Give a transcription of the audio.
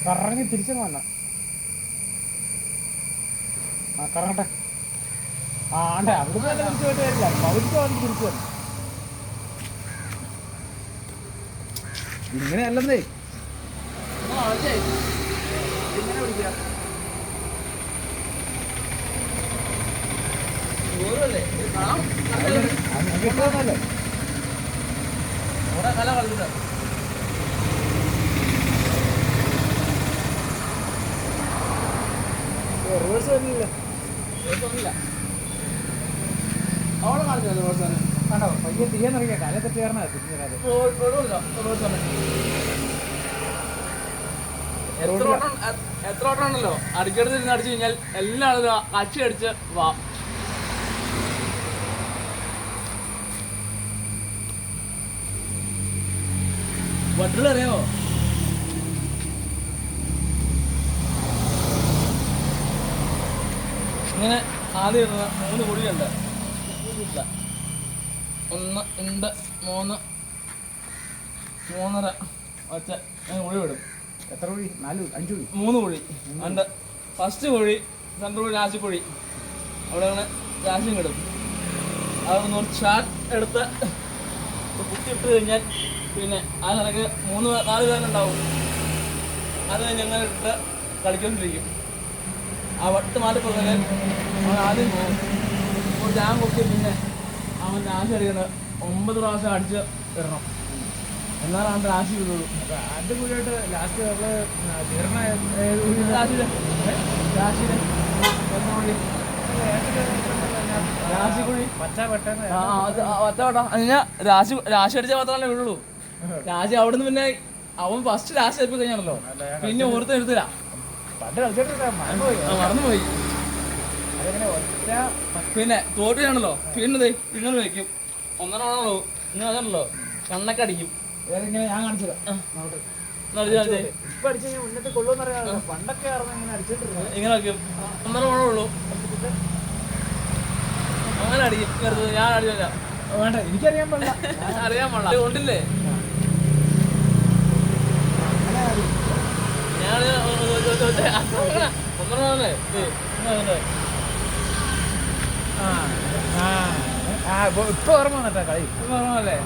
കറങ്ങി തിരിച്ചു വന്ന കറങ്ങട്ടെ. ആണ്ടെ അവിടുന്ന് തന്നെ തിരിച്ചു പോയിട്ട് വരില്ല, പകുതിക്ക് വന്ന് തിരിച്ചു വന്നു. ഇങ്ങനെയല്ലെന്നേ, ഇങ്ങനെ പിടിക്കാം. കിട്ടുന്നല്ലേ അവിടെ കല കളിച്ചിട്ട് റിവേഴ്സ് വരുന്നില്ല. അവിടെ കാണിച്ചത് റിവേഴ്സ് തന്നെ ആണോ? പയ്യെ തീയെന്നറിയാം, കല തെറ്റി കയറണ തിരിഞ്ഞത്. എത്ര ഓട്ടം ഉണ്ടല്ലോ അടിക്കടുത്ത് ഇരുന്ന് അടിച്ചു കഴിഞ്ഞാൽ എല്ലാവരും കച്ചി അടിച്ച് വാ. വട്ടിൽ അറിയാമോ? ഇങ്ങനെ ആദ്യം ഇടുന്ന 3 കുഴിയുണ്ട്. 1, 2, 3, 3.5 ഒച്ച കുഴി വിടും. എത്ര കുഴി? 4, 5 കുഴി? 3 കുഴി ഉണ്ട്. ഫസ്റ്റ് കുഴി, സെൻട്രൽ കുഴി, ലാസ്റ്റ് കുഴി. അവിടെ അങ്ങനെ ലാസ്റ്റും കിടും. അതൊന്ന് ഒരു ഷാർട്ട് എടുത്ത് കുത്തിയിട്ട് കഴിഞ്ഞാൽ പിന്നെ ആ നിലക്ക് 3-4 പേരുണ്ടാവും. അത് കഴിഞ്ഞ് അങ്ങനെ ഇട്ട് കളിക്കൊണ്ടിരിക്കും. ആ വട്ട് മാറ്റിപ്പോകാൻ അവൻ ആദ്യം പോകും. ഒരു ജാം കൊത്തി പിന്നെ അവൻ ലാസ്റ്റ് അടിക്കുന്നത് 9 പ്രാവശ്യം അടിച്ച് ഇടണം, എന്നാലാണ് ലാസ്റ്റ് കിട്ടുള്ളൂ. അത് കുഴിയായിട്ട് ലാസ്റ്റ് ലാസ്റ്റ് കുഴി പച്ച പെട്ടെന്ന് രാശി അടിച്ചാൽ മാത്രമല്ലേ വീഴുള്ളൂ. രാശി അവിടെ നിന്ന് പിന്നെ അവൻ ഫസ്റ്റ് രാശി എടുപ്പ് കഴിഞ്ഞാണല്ലോ, പിന്നെ ഓർത്ത് എടുത്തില്ല. പണ്ട് കളിച്ചിട്ട് മറന്നുപോയി. പിന്നെ തോട്ടിലാണല്ലോ പിന്നെ ഇങ്ങനെ വയ്ക്കും. 1.5 ആണല്ലോ ഇങ്ങനെ അതല്ലോ കണ്ണൊക്കെ അടിക്കും. ഇങ്ങനെ ഞാൻ കാണിച്ചത് ഇപ്പൊ അടിച്ചു കഴിഞ്ഞാൽ ഉന്നത്തെ കൊള്ളുമെന്നറിയാമല്ലോ. പണ്ടൊക്കെ ഇങ്ങനെ അടിച്ചിട്ടിരുന്നത് ഇങ്ങനെ വയ്ക്കും. 1.5 ഉള്ളൂ അങ്ങനെ അടിക്കും. ഞാൻ അടിച്ചില്ല, വേണ്ട, എനിക്കറിയാൻ പാടില്ല. അറിയാൻ പാടില്ല കൊണ്ടില്ലേ. ഞാൻ 1.5 ഇപ്പൊ ഓർമ്മ വന്നിട്ടാ കളി പറഞ്ഞല്ലേ.